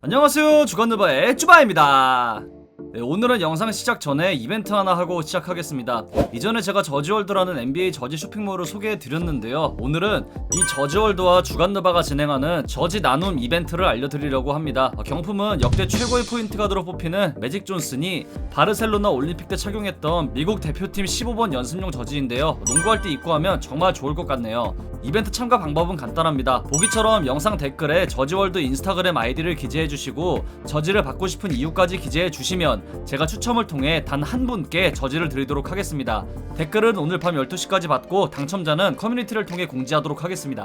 안녕하세요, 주간느바의 쭈바입니다. 오늘은 영상 시작 전에 이벤트 하나 하고 시작하겠습니다. 이전에 제가 저지월드라는 NBA 저지 쇼핑몰을 소개해드렸는데요, 오늘은 이 저지월드와 주간느바가 진행하는 저지 나눔 이벤트를 알려드리려고 합니다. 경품은 역대 최고의 포인트 가드로 뽑히는 매직 존슨이 바르셀로나 올림픽 때 착용했던 미국 대표팀 15번 연습용 저지인데요, 농구할 때 입고 하면 정말 좋을 것 같네요. 이벤트 참가 방법은 간단합니다. 보기처럼 영상 댓글에 저지월드 인스타그램 아이디를 기재해주시고 저지를 받고 싶은 이유까지 기재해주시면 제가 추첨을 통해 단 한 분께 저지를 드리도록 하겠습니다. 댓글은 오늘 밤 12시까지 받고 당첨자는 커뮤니티를 통해 공지하도록 하겠습니다.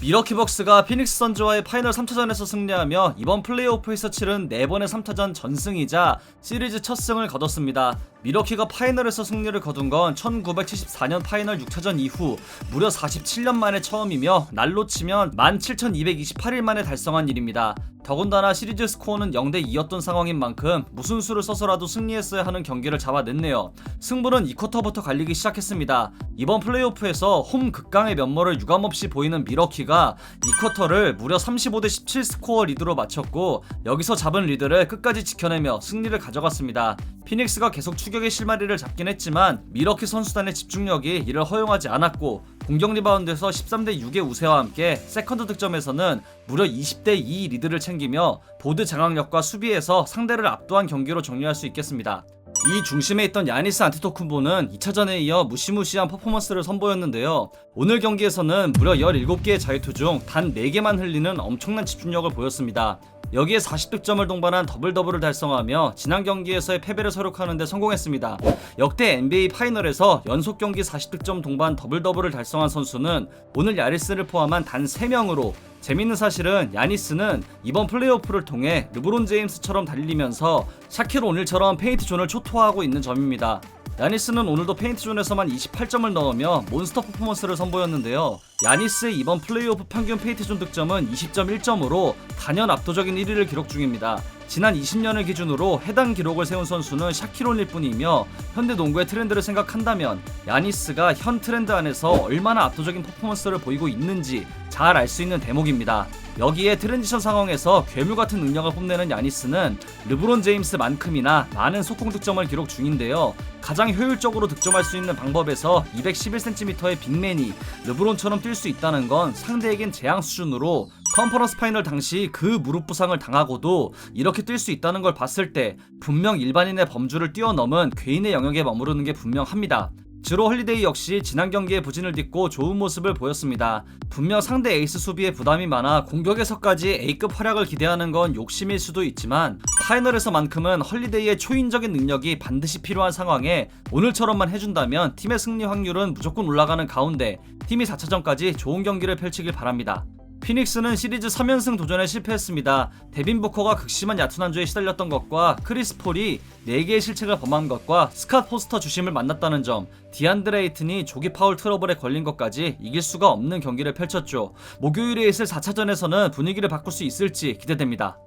미러키 벅스가 피닉스 선즈와의 파이널 3차전에서 승리하며 이번 플레이오프에서 치른 4번의 3차전 전승이자 시리즈 첫 승을 거뒀습니다. 미러키가 파이널에서 승리를 거둔 건 1974년 파이널 6차전 이후 무려 47년 만에 처음이며 날로 치면 17,228일 만에 달성한 일입니다. 더군다나 시리즈 스코어는 0대2였던 상황인 만큼 무슨 수를 써서라도 승리했어야 하는 경기를 잡아냈네요. 승부는 2쿼터부터 갈리기 시작했습니다. 이번 플레이오프에서 홈 극강의 면모를 유감없이 보이는 미러키가 2쿼터를 무려 35대17 스코어 리드로 마쳤고, 여기서 잡은 리드를 끝까지 지켜내며 승리를 가져갔습니다. 피닉스가 계속 추격의 실마리를 잡긴 했지만 미러키 선수단의 집중력이 이를 허용하지 않았고, 공격 리바운드에서 13대6의 우세와 함께 세컨드 득점에서는 무려 20대2 리드를 챙기며 보드 장악력과 수비에서 상대를 압도한 경기로 정리할 수 있겠습니다. 이 중심에 있던 야니스 안테토쿤보는 2차전에 이어 무시무시한 퍼포먼스를 선보였는데요, 오늘 경기에서는 무려 17개의 자유투 중 단 4개만 흘리는 엄청난 집중력을 보였습니다. 여기에 40득점을 동반한 더블더블을 달성하며 지난 경기에서의 패배를 서력하는 데 성공했습니다. 역대 NBA 파이널에서 연속 경기 40득점 동반 더블더블을 달성한 선수는 오늘 야니스를 포함한 단 3명으로, 재밌는 사실은 야니스는 이번 플레이오프를 통해 르브론 제임스처럼 달리면서 샤킬 오닐처럼 페인트 존을 초토화하고 있는 점입니다. 야니스는 오늘도 페인트 존에서만 28점을 넣으며 몬스터 퍼포먼스를 선보였는데요, 야니스의 이번 플레이오프 평균 페인트 존 득점은 20.1점으로 단연 압도적인 1위를 기록 중입니다. 지난 20년을 기준으로 해당 기록을 세운 선수는 샤킬 오닐 뿐이며, 현대 농구의 트렌드를 생각한다면 야니스가 현 트렌드 안에서 얼마나 압도적인 퍼포먼스를 보이고 있는지 잘 알 수 있는 대목입니다. 여기에 트랜지션 상황에서 괴물같은 능력을 뽐내는 야니스는 르브론 제임스만큼이나 많은 속공 득점을 기록 중인데요, 가장 효율적으로 득점할 수 있는 방법에서 211cm의 빅맨이 르브론처럼 뛸 수 있다는 건 상대에겐 재앙 수준으로, 컨퍼런스 파이널 당시 그 무릎 부상을 당하고도 이렇게 뛸 수 있다는 걸 봤을 때 분명 일반인의 범주를 뛰어넘은 괴인의 영역에 머무르는 게 분명합니다. 주로 홀리데이 역시 지난 경기에 부진을 딛고 좋은 모습을 보였습니다. 분명 상대 에이스 수비에 부담이 많아 공격에서까지 A급 활약을 기대하는 건 욕심일 수도 있지만, 파이널에서만큼은 홀리데이의 초인적인 능력이 반드시 필요한 상황에 오늘처럼만 해준다면 팀의 승리 확률은 무조건 올라가는 가운데 팀이 4차전까지 좋은 경기를 펼치길 바랍니다. 피닉스는 시리즈 3연승 도전에 실패했습니다. 데빈 부커가 극심한 야투난조에 시달렸던 것과 크리스 폴이 4개의 실책을 범한 것과 스캇 포스터 주심을 만났다는 점, 디안드레 에이튼이 조기 파울 트러블에 걸린 것까지 이길 수가 없는 경기를 펼쳤죠. 목요일에 있을 4차전에서는 분위기를 바꿀 수 있을지 기대됩니다.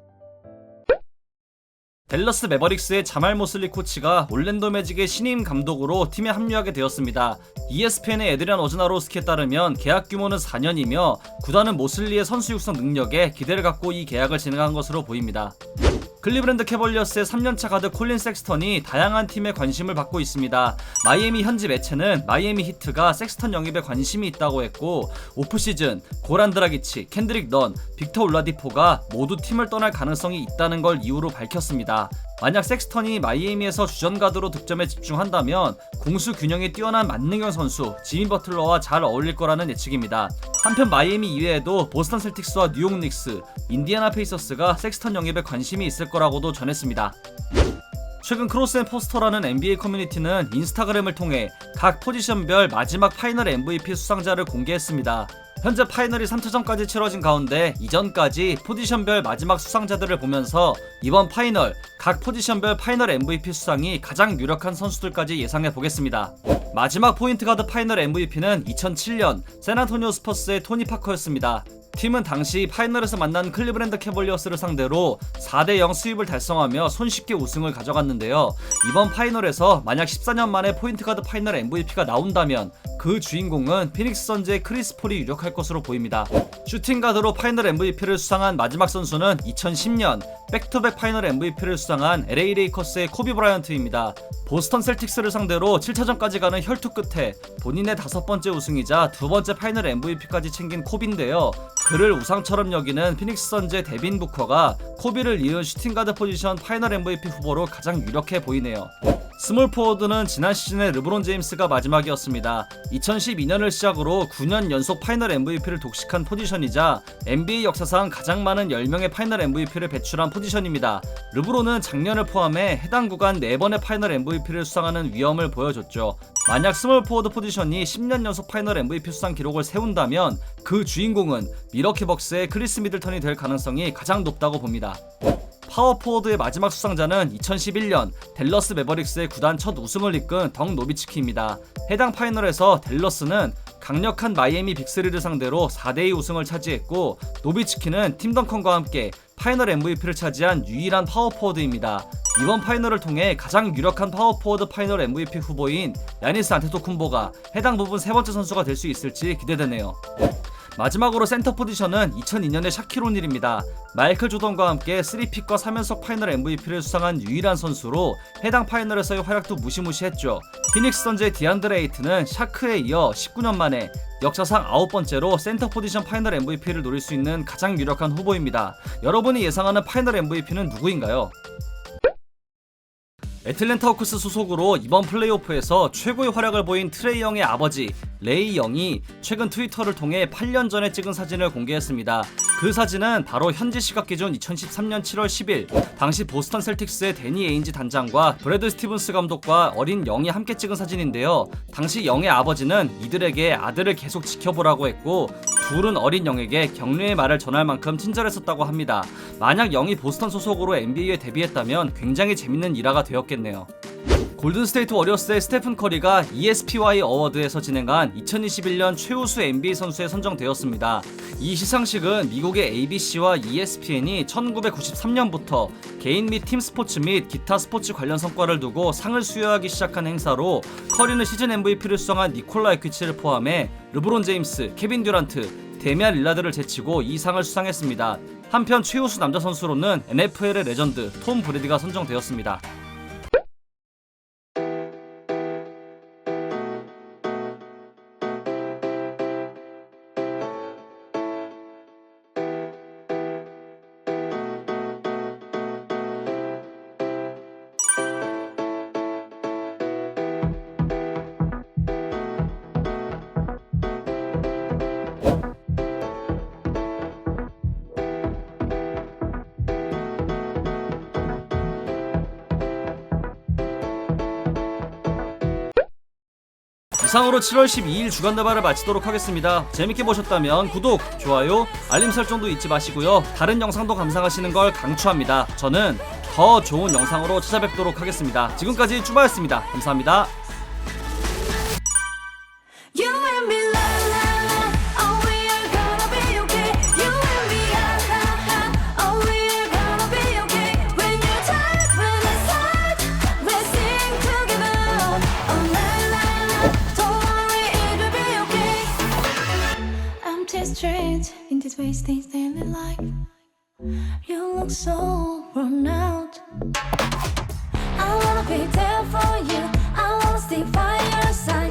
댈러스 매버릭스의 자말 모슬리 코치가 올랜도 매직의 신임 감독으로 팀에 합류하게 되었습니다. ESPN의 에드리안 오즈나로스키에 따르면 계약 규모는 4년이며 구단은 모슬리의 선수 육성 능력에 기대를 갖고 이 계약을 진행한 것으로 보입니다. 클리브랜드 캐벌리어스의 3년차 가드 콜린 섹스턴이 다양한 팀에 관심을 받고 있습니다. 마이애미 현지 매체는 마이애미 히트가 섹스턴 영입에 관심이 있다고 했고, 오프시즌 고란 드라기치, 켄드릭 넌, 빅터 올라디포가 모두 팀을 떠날 가능성이 있다는 걸 이유로 밝혔습니다. 만약 섹스턴이 마이애미에서 주전 가드로 득점에 집중한다면 공수 균형이 뛰어난 만능형 선수 지미 버틀러와 잘 어울릴 거라는 예측입니다. 한편 마이애미 이외에도 보스턴 셀틱스와 뉴욕 닉스, 인디애나 페이서스가 섹스턴 영입에 관심이 있을 거라고도 전했습니다. 최근 크로스 앤 포스터라는 NBA 커뮤니티는 인스타그램을 통해 각 포지션별 마지막 파이널 MVP 수상자를 공개했습니다. 현재 파이널이 3차전까지 치러진 가운데 이전까지 포지션별 마지막 수상자들을 보면서 이번 파이널 각 포지션별 파이널 MVP 수상이 가장 유력한 선수들까지 예상해 보겠습니다. 마지막 포인트 가드 파이널 MVP는 2007년 샌안토니오 스퍼스의 토니 파커였습니다. 팀은 당시 파이널에서 만난 클리브랜드 캐벌리어스를 상대로 4대0 스윕을 달성하며 손쉽게 우승을 가져갔는데요. 이번 파이널에서 만약 14년 만에 포인트 가드 파이널 MVP가 나온다면 그 주인공은 피닉스 선즈의 크리스 폴이 유력할 것으로 보입니다. 슈팅가드로 파이널 MVP를 수상한 마지막 선수는 2010년 백투백 파이널 MVP를 수상한 LA 레이커스의 코비 브라이언트입니다. 보스턴 셀틱스를 상대로 7차전까지 가는 혈투 끝에 본인의 5번째 우승이자 2번째 파이널 MVP까지 챙긴 코비인데요. 그를 우상처럼 여기는 피닉스 선즈의 데빈 부커가 코비를 이은 슈팅가드 포지션 파이널 MVP 후보로 가장 유력해 보이네요. 스몰 포워드는 지난 시즌에 르브론 제임스가 마지막이었습니다. 2012년을 시작으로 9년 연속 파이널 MVP를 독식한 포지션이자 NBA 역사상 가장 많은 10명의 파이널 MVP를 배출한 포지션입니다. 르브론은 작년을 포함해 해당 구간 4번의 파이널 MVP를 수상하는 위험을 보여줬죠. 만약 스몰 포워드 포지션이 10년 연속 파이널 MVP 수상 기록을 세운다면 그 주인공은 밀워키 벅스의 크리스 미들턴이 될 가능성이 가장 높다고 봅니다. 파워포워드의 마지막 수상자는 2011년 댈러스 매버릭스의 구단 첫 우승을 이끈 덕 노비츠키입니다. 해당 파이널에서 댈러스는 강력한 마이애미 빅3를 상대로 4대2 우승을 차지했고, 노비츠키는 팀 덩컨과 함께 파이널 MVP를 차지한 유일한 파워포워드입니다. 이번 파이널을 통해 가장 유력한 파워포워드 파이널 MVP 후보인 야니스 안테토쿤보가 해당 부분 3번째 선수가 될 수 있을지 기대되네요. 마지막으로 센터 포지션은 2002년의 샤킬 오닐입니다. 마이클 조던과 함께 3픽과 3연속 파이널 MVP를 수상한 유일한 선수로 해당 파이널에서의 활약도 무시무시했죠. 피닉스 선즈의 디안드레 에이튼은 샤크에 이어 19년 만에 역사상 9번째로 센터 포지션 파이널 MVP를 노릴 수 있는 가장 유력한 후보입니다. 여러분이 예상하는 파이널 MVP는 누구인가요? 애틀랜타 호크스 소속으로 이번 플레이오프에서 최고의 활약을 보인 트레이 영의 아버지 레이 영이 최근 트위터를 통해 8년 전에 찍은 사진을 공개했습니다. 그 사진은 바로 현지 시각 기준 2013년 7월 10일 당시 보스턴 셀틱스의 데니 에인지 단장과 브래드 스티븐스 감독과 어린 영이 함께 찍은 사진인데요. 당시 영의 아버지는 이들에게 아들을 계속 지켜보라고 했고, 둘은 어린 영에게 격려의 말을 전할 만큼 친절했었다고 합니다. 만약 영이 보스턴 소속으로 NBA에 데뷔했다면 굉장히 재밌는 일화가 되었겠네요. 골든스테이트 워리어스의 스테픈 커리가 ESPY 어워드에서 진행한 2021년 최우수 NBA 선수에 선정되었습니다. 이 시상식은 미국의 ABC와 ESPN이 1993년부터 개인 및 팀 스포츠 및 기타 스포츠 관련 성과를 두고 상을 수여하기 시작한 행사로, 커리는 시즌 MVP를 수상한 니콜라 요키치를 포함해 르브론 제임스, 케빈 듀란트, 데미안 릴라드를 제치고 이 상을 수상했습니다. 한편 최우수 남자 선수로는 NFL의 레전드 톰 브래디가 선정되었습니다. 이상으로 7월 12일 주간다발을 마치도록 하겠습니다. 재밌게 보셨다면 구독, 좋아요, 알림 설정도 잊지 마시고요. 다른 영상도 감상하시는 걸 강추합니다. 저는 더 좋은 영상으로 찾아뵙도록 하겠습니다. 지금까지 쭈바였습니다. 감사합니다. Strange in this wasting daily life. You look so worn out. I wanna be there for you. I wanna stay by your side.